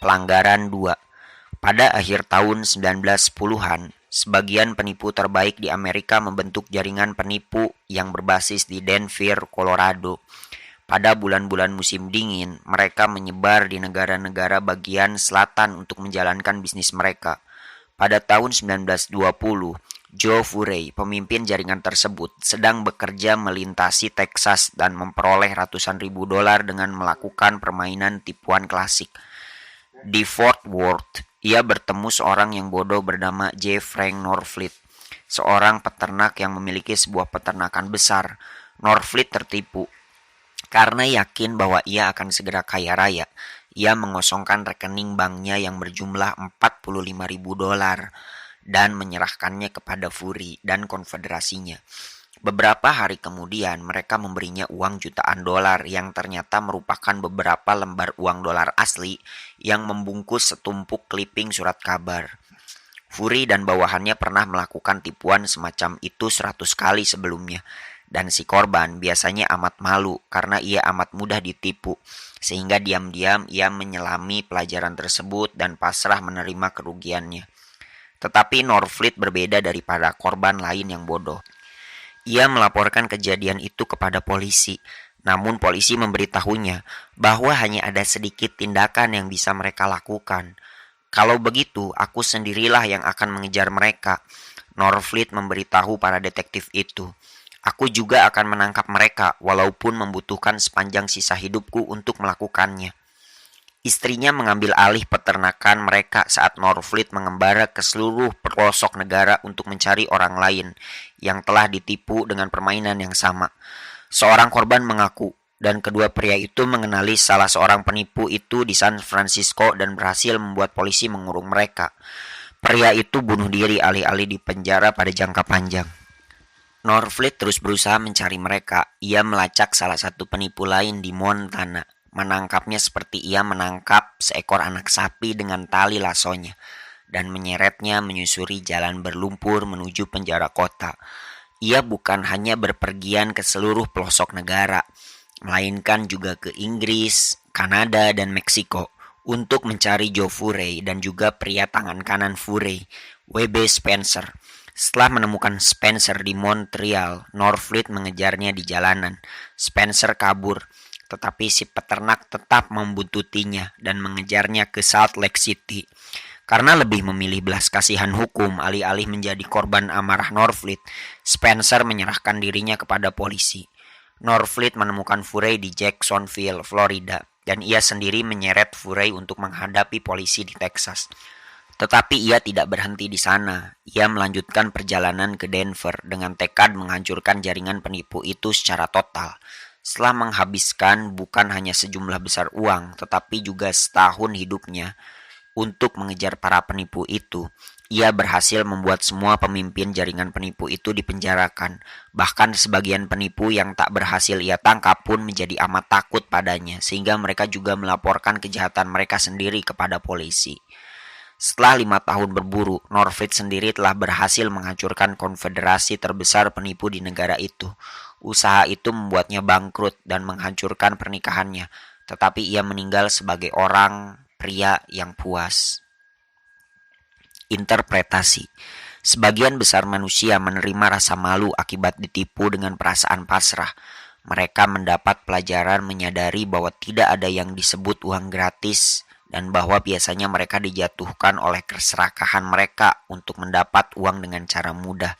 Pelanggaran 2. Pada akhir tahun 1910-an, sebagian penipu terbaik di Amerika membentuk jaringan penipu yang berbasis di Denver, Colorado. Pada bulan-bulan musim dingin, mereka menyebar di negara-negara bagian selatan untuk menjalankan bisnis mereka. Pada tahun 1920, Joe Furey, pemimpin jaringan tersebut, sedang bekerja melintasi Texas dan memperoleh ratusan ribu dolar dengan melakukan permainan tipuan klasik. Di Fort Worth, ia bertemu seorang yang bodoh bernama J. Frank Norfleet, seorang peternak yang memiliki sebuah peternakan besar. Norfleet tertipu. Karena yakin bahwa ia akan segera kaya raya, ia mengosongkan rekening banknya yang berjumlah 45 ribu dolar dan menyerahkannya kepada Furey dan konfederasinya. Beberapa hari kemudian, mereka memberinya uang jutaan dolar yang ternyata merupakan beberapa lembar uang dolar asli yang membungkus setumpuk clipping surat kabar. Furey dan bawahannya pernah melakukan tipuan semacam itu 100 kali sebelumnya, dan si korban biasanya amat malu karena ia amat mudah ditipu, sehingga diam-diam ia menyelami pelajaran tersebut dan pasrah menerima kerugiannya. Tetapi Norfleet berbeda daripada korban lain yang bodoh. Ia melaporkan kejadian itu kepada polisi, namun polisi memberitahunya bahwa hanya ada sedikit tindakan yang bisa mereka lakukan. Kalau begitu, aku sendirilah yang akan mengejar mereka. Norfleet memberitahu para detektif itu. Aku juga akan menangkap mereka, walaupun membutuhkan sepanjang sisa hidupku untuk melakukannya. Istrinya mengambil alih peternakan mereka saat Norfleet mengembara ke seluruh pelosok negara untuk mencari orang lain yang telah ditipu dengan permainan yang sama. Seorang korban mengaku, dan kedua pria itu mengenali salah seorang penipu itu di San Francisco dan berhasil membuat polisi mengurung mereka. Pria itu bunuh diri alih-alih di penjara pada jangka panjang. Norfleet terus berusaha mencari mereka. Ia melacak salah satu penipu lain di Montana. Menangkapnya seperti ia menangkap seekor anak sapi dengan tali lasonya dan menyeretnya menyusuri jalan berlumpur menuju penjara kota. Ia bukan hanya berpergian ke seluruh pelosok negara, melainkan juga ke Inggris, Kanada, dan Meksiko untuk mencari Joe Furey dan juga pria tangan kanan Furey, W.B. Spencer. Setelah menemukan Spencer di Montreal, Norfleet mengejarnya di jalanan. Spencer kabur, tetapi si peternak tetap membuntutinya dan mengejarnya ke Salt Lake City. Karena lebih memilih belas kasihan hukum alih-alih menjadi korban amarah Norfleet, Spencer menyerahkan dirinya kepada polisi. Norfleet menemukan Furey di Jacksonville, Florida, dan ia sendiri menyeret Furey untuk menghadapi polisi di Texas. Tetapi ia tidak berhenti di sana. Ia melanjutkan perjalanan ke Denver dengan tekad menghancurkan jaringan penipu itu secara total. Setelah menghabiskan bukan hanya sejumlah besar uang, tetapi juga setahun hidupnya untuk mengejar para penipu itu, ia berhasil membuat semua pemimpin jaringan penipu itu dipenjarakan. Bahkan sebagian penipu yang tak berhasil ia tangkap pun menjadi amat takut padanya, sehingga mereka juga melaporkan kejahatan mereka sendiri kepada polisi. Setelah 5 tahun berburu, Norfleet sendiri telah berhasil menghancurkan konfederasi terbesar penipu di negara itu. Usaha itu membuatnya bangkrut dan menghancurkan pernikahannya, tetapi ia meninggal sebagai orang pria yang puas. Interpretasi. Sebagian besar manusia menerima rasa malu akibat ditipu dengan perasaan pasrah. Mereka mendapat pelajaran menyadari bahwa tidak ada yang disebut uang gratis dan bahwa biasanya mereka dijatuhkan oleh keserakahan mereka untuk mendapat uang dengan cara mudah.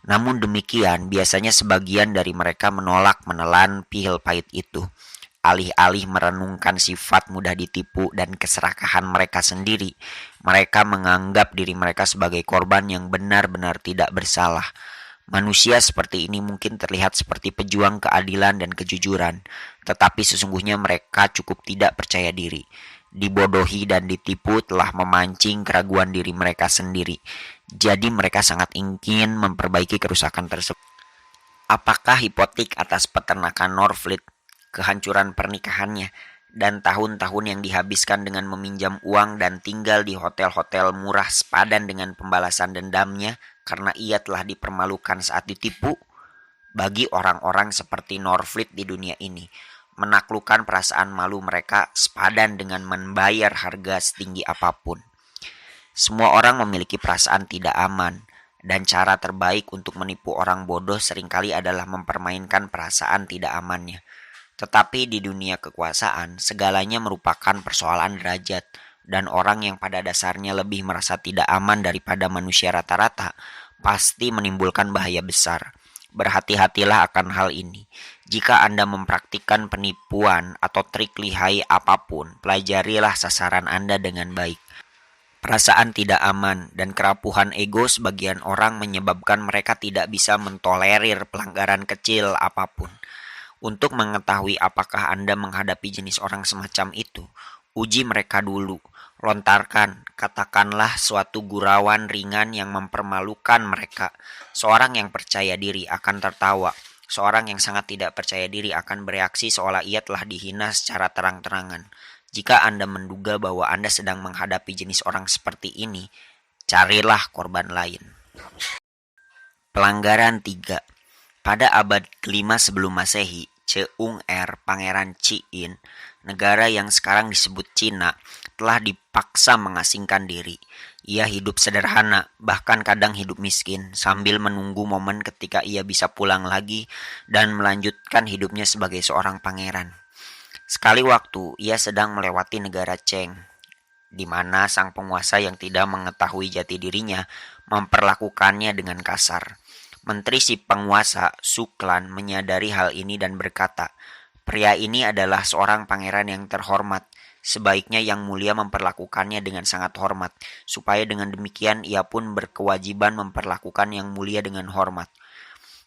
Namun demikian, biasanya sebagian dari mereka menolak menelan pil pahit itu. Alih-alih merenungkan sifat mudah ditipu dan keserakahan mereka sendiri, mereka menganggap diri mereka sebagai korban yang benar-benar tidak bersalah. Manusia seperti ini mungkin terlihat seperti pejuang keadilan dan kejujuran, tetapi sesungguhnya mereka cukup tidak percaya diri. Dibodohi dan ditipu telah memancing keraguan diri mereka sendiri. Jadi mereka sangat ingin memperbaiki kerusakan tersebut. Apakah hipotek atas peternakan Norfleet, kehancuran pernikahannya, dan tahun-tahun yang dihabiskan dengan meminjam uang dan tinggal di hotel-hotel murah sepadan dengan pembalasan dendamnya karena ia telah dipermalukan saat ditipu? Bagi orang-orang seperti Norfleet di dunia ini, menaklukkan perasaan malu mereka sepadan dengan membayar harga setinggi apapun. Semua orang memiliki perasaan tidak aman, dan cara terbaik untuk menipu orang bodoh seringkali adalah mempermainkan perasaan tidak amannya. Tetapi di dunia kekuasaan, segalanya merupakan persoalan derajat, dan orang yang pada dasarnya lebih merasa tidak aman daripada manusia rata-rata pasti menimbulkan bahaya besar. Berhati-hatilah akan hal ini. Jika Anda mempraktikkan penipuan atau trik lihai apapun, pelajarilah sasaran Anda dengan baik. Perasaan tidak aman dan kerapuhan ego sebagian orang menyebabkan mereka tidak bisa mentolerir pelanggaran kecil apapun. Untuk mengetahui apakah Anda menghadapi jenis orang semacam itu, uji mereka dulu. Lontarkan, katakanlah suatu gurauan ringan yang mempermalukan mereka. Seorang yang percaya diri akan tertawa. Seorang yang sangat tidak percaya diri akan bereaksi seolah ia telah dihina secara terang-terangan. Jika Anda menduga bahwa Anda sedang menghadapi jenis orang seperti ini, carilah korban lain. Pelanggaran 3. Pada abad ke-5 sebelum Masehi, Cheung-er, Pangeran Chi-in, negara yang sekarang disebut Cina, telah dipaksa mengasingkan diri. Ia hidup sederhana, bahkan kadang hidup miskin, sambil menunggu momen ketika ia bisa pulang lagi dan melanjutkan hidupnya sebagai seorang pangeran. Sekali waktu, ia sedang melewati negara Cheng, di mana sang penguasa yang tidak mengetahui jati dirinya memperlakukannya dengan kasar. Menteri si penguasa, Suklan, menyadari hal ini dan berkata, "Pria ini adalah seorang pangeran yang terhormat. Sebaiknya yang mulia memperlakukannya dengan sangat hormat, supaya dengan demikian ia pun berkewajiban memperlakukan yang mulia dengan hormat."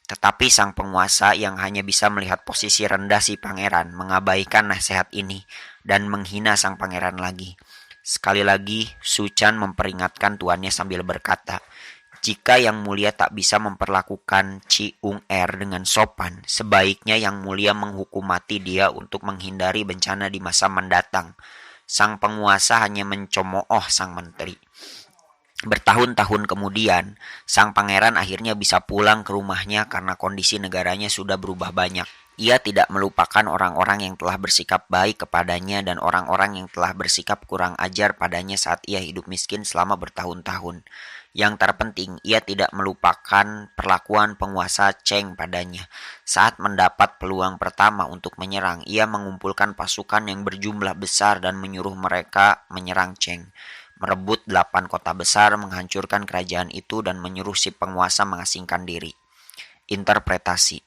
Tetapi sang penguasa yang hanya bisa melihat posisi rendah si pangeran mengabaikan nasihat ini dan menghina sang pangeran lagi. Sekali lagi, Suchan memperingatkan tuannya sambil berkata, "Jika yang mulia tak bisa memperlakukan Cheung-er dengan sopan, sebaiknya yang mulia menghukum mati dia untuk menghindari bencana di masa mendatang." Sang penguasa hanya mencemooh sang menteri. Bertahun-tahun kemudian, sang pangeran akhirnya bisa pulang ke rumahnya karena kondisi negaranya sudah berubah banyak. Ia tidak melupakan orang-orang yang telah bersikap baik kepadanya dan orang-orang yang telah bersikap kurang ajar padanya saat ia hidup miskin selama bertahun-tahun. Yang terpenting, ia tidak melupakan perlakuan penguasa Cheng padanya. Saat mendapat peluang pertama untuk menyerang, ia mengumpulkan pasukan yang berjumlah besar dan menyuruh mereka menyerang Cheng, merebut 8 kota besar, menghancurkan kerajaan itu, dan menyuruh si penguasa mengasingkan diri. Interpretasi.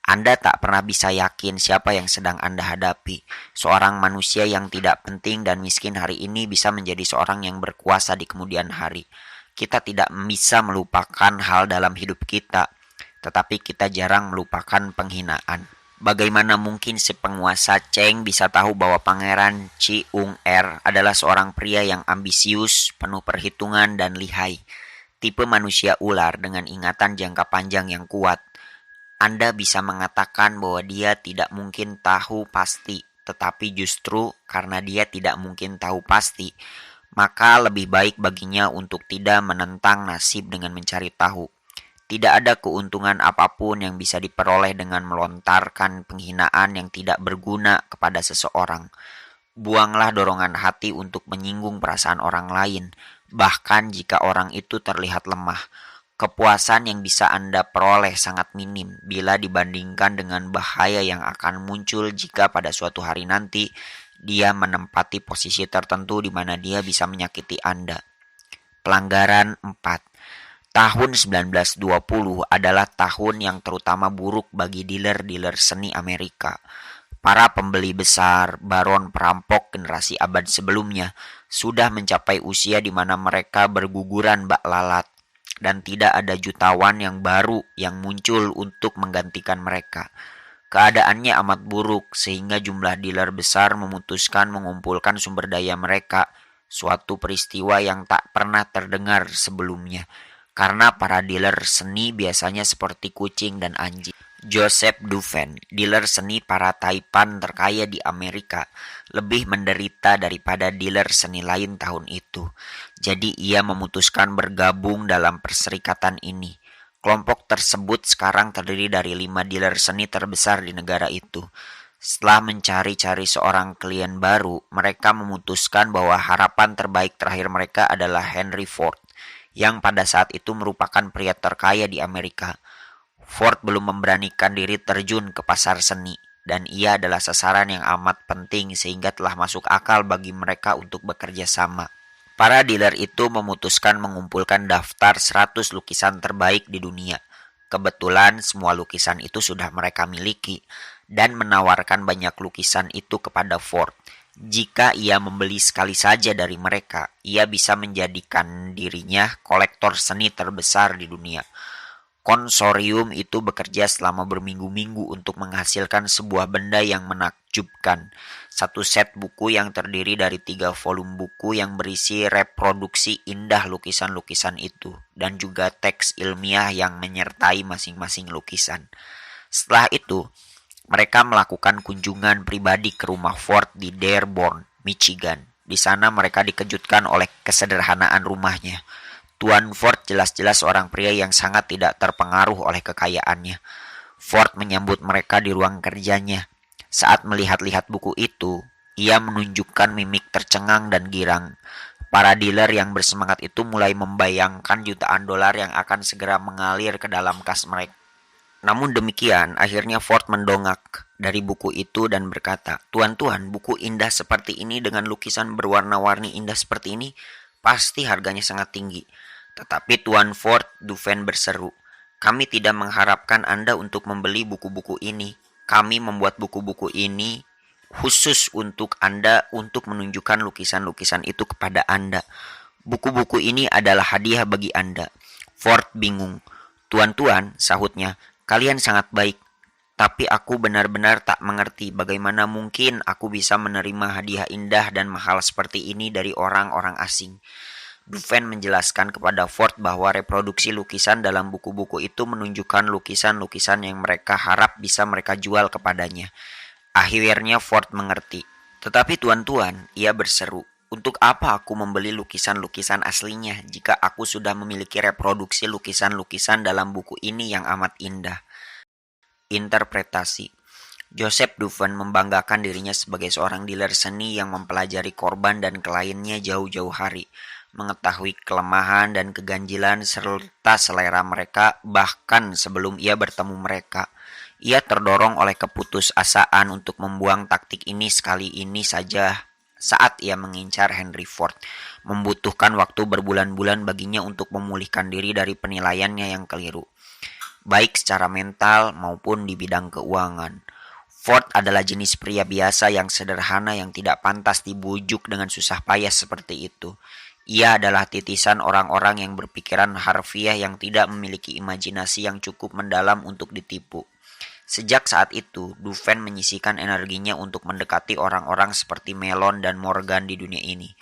Anda tak pernah bisa yakin siapa yang sedang Anda hadapi. Seorang manusia yang tidak penting dan miskin hari ini bisa menjadi seorang yang berkuasa di kemudian hari. Kita tidak bisa melupakan hal dalam hidup kita, tetapi kita jarang melupakan penghinaan. Bagaimana mungkin si penguasa Cheng bisa tahu bahwa Pangeran Cheung-er adalah seorang pria yang ambisius, penuh perhitungan dan lihai, tipe manusia ular dengan ingatan jangka panjang yang kuat. Anda bisa mengatakan bahwa dia tidak mungkin tahu pasti, tetapi justru karena dia tidak mungkin tahu pasti, maka lebih baik baginya untuk tidak menentang nasib dengan mencari tahu. Tidak ada keuntungan apapun yang bisa diperoleh dengan melontarkan penghinaan yang tidak berguna kepada seseorang. Buanglah dorongan hati untuk menyinggung perasaan orang lain, bahkan jika orang itu terlihat lemah. Kepuasan yang bisa Anda peroleh sangat minim bila dibandingkan dengan bahaya yang akan muncul jika pada suatu hari nanti dia menempati posisi tertentu di mana dia bisa menyakiti Anda. Pelanggaran 4. Tahun 1920 adalah tahun yang terutama buruk bagi dealer-dealer seni Amerika. Para pembeli besar, baron perampok generasi abad sebelumnya, sudah mencapai usia di mana mereka berguguran bak lalat, dan tidak ada jutawan yang baru yang muncul untuk menggantikan mereka. Keadaannya amat buruk sehingga jumlah dealer besar memutuskan mengumpulkan sumber daya mereka, suatu peristiwa yang tak pernah terdengar sebelumnya. Karena para dealer seni biasanya seperti kucing dan anjing. Joseph Duven, dealer seni para taipan terkaya di Amerika, lebih menderita daripada dealer seni lain tahun itu. Jadi ia memutuskan bergabung dalam perserikatan ini. Kelompok tersebut sekarang terdiri dari 5 dealer seni terbesar di negara itu. Setelah mencari-cari seorang klien baru, mereka memutuskan bahwa harapan terbaik terakhir mereka adalah Henry Ford, yang pada saat itu merupakan pria terkaya di Amerika. Ford belum memberanikan diri terjun ke pasar seni, dan ia adalah sasaran yang amat penting sehingga telah masuk akal bagi mereka untuk bekerja sama. Para dealer itu memutuskan mengumpulkan daftar 100 lukisan terbaik di dunia. Kebetulan semua lukisan itu sudah mereka miliki dan menawarkan banyak lukisan itu kepada Ford. Jika ia membeli sekali saja dari mereka, ia bisa menjadikan dirinya kolektor seni terbesar di dunia. Konsorium itu bekerja selama berminggu-minggu untuk menghasilkan sebuah benda yang menakjubkan. Satu set buku yang terdiri dari 3 volume buku yang berisi reproduksi indah lukisan-lukisan itu, dan juga teks ilmiah yang menyertai masing-masing lukisan. Setelah itu, mereka melakukan kunjungan pribadi ke rumah Ford di Dearborn, Michigan. Di sana mereka dikejutkan oleh kesederhanaan rumahnya. Tuan Ford jelas-jelas seorang pria yang sangat tidak terpengaruh oleh kekayaannya. Ford menyambut mereka di ruang kerjanya. Saat melihat-lihat buku itu, ia menunjukkan mimik tercengang dan girang. Para dealer yang bersemangat itu mulai membayangkan jutaan dolar yang akan segera mengalir ke dalam kas mereka. Namun demikian, akhirnya Ford mendongak dari buku itu dan berkata, "Tuan-tuan, buku indah seperti ini dengan lukisan berwarna-warni indah seperti ini, pasti harganya sangat tinggi." Tetapi Tuan Ford, Dufresne berseru, "Kami tidak mengharapkan Anda untuk membeli buku-buku ini. Kami membuat buku-buku ini khusus untuk Anda untuk menunjukkan lukisan-lukisan itu kepada Anda. Buku-buku ini adalah hadiah bagi Anda." Ford bingung. "Tuan-tuan," sahutnya, "kalian sangat baik. Tapi aku benar-benar tak mengerti bagaimana mungkin aku bisa menerima hadiah indah dan mahal seperti ini dari orang-orang asing." Dufresne menjelaskan kepada Ford bahwa reproduksi lukisan dalam buku-buku itu menunjukkan lukisan-lukisan yang mereka harap bisa mereka jual kepadanya. Akhirnya Ford mengerti. "Tetapi tuan-tuan," ia berseru, "untuk apa aku membeli lukisan-lukisan aslinya jika aku sudah memiliki reproduksi lukisan-lukisan dalam buku ini yang amat indah?" Interpretasi. Joseph Dufresne membanggakan dirinya sebagai seorang dealer seni yang mempelajari korban dan kliennya jauh-jauh hari, mengetahui kelemahan dan keganjilan serta selera mereka bahkan sebelum ia bertemu mereka. Ia terdorong oleh keputusasaan untuk membuang taktik ini sekali ini saja saat ia mengincar Henry Ford. Membutuhkan waktu berbulan-bulan baginya untuk memulihkan diri dari penilaiannya yang keliru, baik secara mental maupun di bidang keuangan. Ford adalah jenis pria biasa yang sederhana yang tidak pantas dibujuk dengan susah payah seperti itu. Ia adalah titisan orang-orang yang berpikiran harfiah yang tidak memiliki imajinasi yang cukup mendalam untuk ditipu. Sejak saat itu, Dufresne menyisihkan energinya untuk mendekati orang-orang seperti Mellon dan Morgan di dunia ini.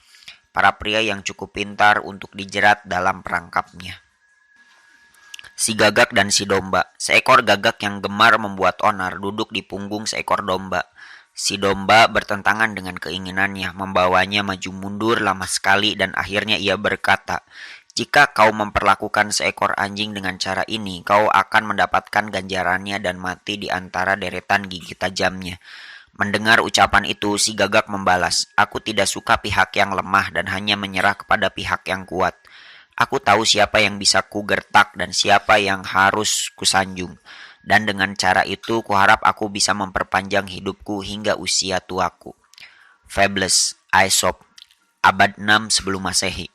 Para pria yang cukup pintar untuk dijerat dalam perangkapnya. Si gagak dan si domba. Seekor gagak yang gemar membuat onar duduk di punggung seekor domba. Si domba bertentangan dengan keinginannya, membawanya maju mundur lama sekali dan akhirnya ia berkata, "Jika kau memperlakukan seekor anjing dengan cara ini, kau akan mendapatkan ganjarannya dan mati di antara deretan gigi tajamnya." Mendengar ucapan itu, si gagak membalas, "Aku tidak suka pihak yang lemah dan hanya menyerah kepada pihak yang kuat. Aku tahu siapa yang bisa kugertak dan siapa yang harus kusanjung. Dan dengan cara itu, kuharap aku bisa memperpanjang hidupku hingga usia tuaku." Fables, Aesop, abad 6 sebelum Masehi.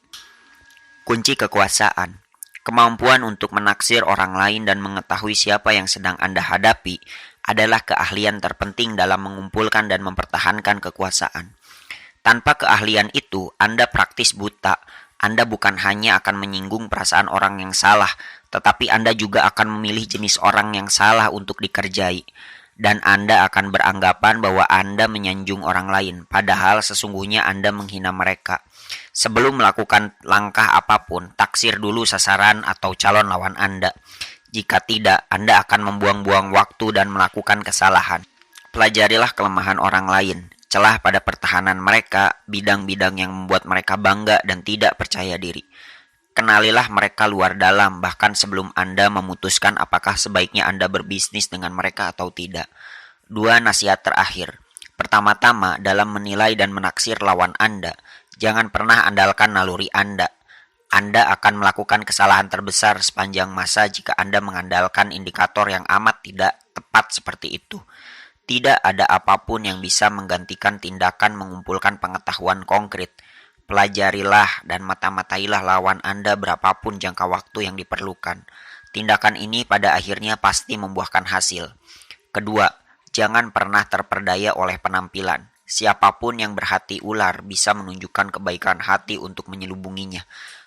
Kunci kekuasaan. Kemampuan untuk menaksir orang lain dan mengetahui siapa yang sedang Anda hadapi adalah keahlian terpenting dalam mengumpulkan dan mempertahankan kekuasaan. Tanpa keahlian itu, Anda praktis buta. Anda bukan hanya akan menyinggung perasaan orang yang salah, tetapi Anda juga akan memilih jenis orang yang salah untuk dikerjai. Dan Anda akan beranggapan bahwa Anda menyanjung orang lain, padahal sesungguhnya Anda menghina mereka. Sebelum melakukan langkah apapun, taksir dulu sasaran atau calon lawan Anda. Jika tidak, Anda akan membuang-buang waktu dan melakukan kesalahan. Pelajarilah kelemahan orang lain, celah pada pertahanan mereka, bidang-bidang yang membuat mereka bangga dan tidak percaya diri. Kenalilah mereka luar dalam, bahkan sebelum Anda memutuskan apakah sebaiknya Anda berbisnis dengan mereka atau tidak. 2 nasihat terakhir. Pertama-tama, dalam menilai dan menaksir lawan Anda, jangan pernah andalkan naluri Anda. Anda akan melakukan kesalahan terbesar sepanjang masa jika Anda mengandalkan indikator yang amat tidak tepat seperti itu. Tidak ada apapun yang bisa menggantikan tindakan mengumpulkan pengetahuan konkret. Pelajarilah dan mata-matailah lawan Anda berapapun jangka waktu yang diperlukan. Tindakan ini pada akhirnya pasti membuahkan hasil. Kedua, jangan pernah terperdaya oleh penampilan. Siapapun yang berhati ular bisa menunjukkan kebaikan hati untuk menyelubunginya.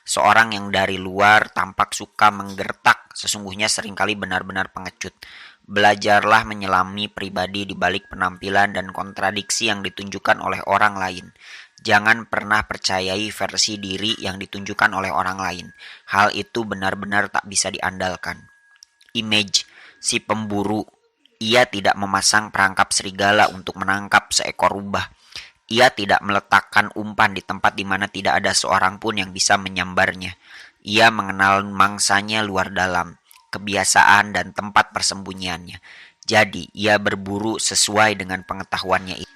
Seorang yang dari luar tampak suka menggertak, sesungguhnya seringkali benar-benar pengecut. Belajarlah menyelami pribadi di balik penampilan dan kontradiksi yang ditunjukkan oleh orang lain. Jangan pernah percayai versi diri yang ditunjukkan oleh orang lain. Hal itu benar-benar tak bisa diandalkan. Image, si pemburu. Ia tidak memasang perangkap serigala untuk menangkap seekor rubah. Ia tidak meletakkan umpan di tempat di mana tidak ada seorang pun yang bisa menyambarnya. Ia mengenal mangsanya luar dalam, kebiasaan dan tempat persembunyiannya. Jadi, ia berburu sesuai dengan pengetahuannya itu.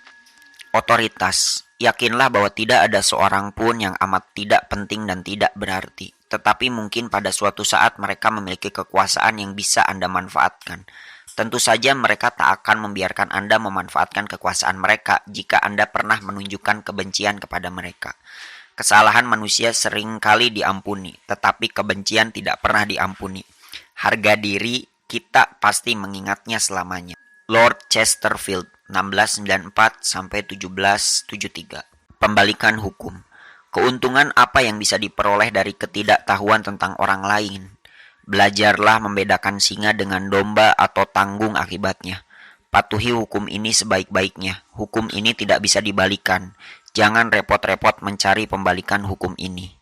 Otoritas. Yakinlah bahwa tidak ada seorang pun yang amat tidak penting dan tidak berarti. Tetapi mungkin pada suatu saat mereka memiliki kekuasaan yang bisa Anda manfaatkan. Tentu saja mereka tak akan membiarkan Anda memanfaatkan kekuasaan mereka jika Anda pernah menunjukkan kebencian kepada mereka. Kesalahan manusia seringkali diampuni, tetapi kebencian tidak pernah diampuni. Harga diri kita pasti mengingatnya selamanya. Lord Chesterfield, 1694-1773. Pembalikan hukum. Keuntungan apa yang bisa diperoleh dari ketidaktahuan tentang orang lain? Belajarlah membedakan singa dengan domba atau tanggung akibatnya. Patuhi hukum ini sebaik-baiknya. Hukum ini tidak bisa dibalikan. Jangan repot-repot mencari pembalikan hukum ini.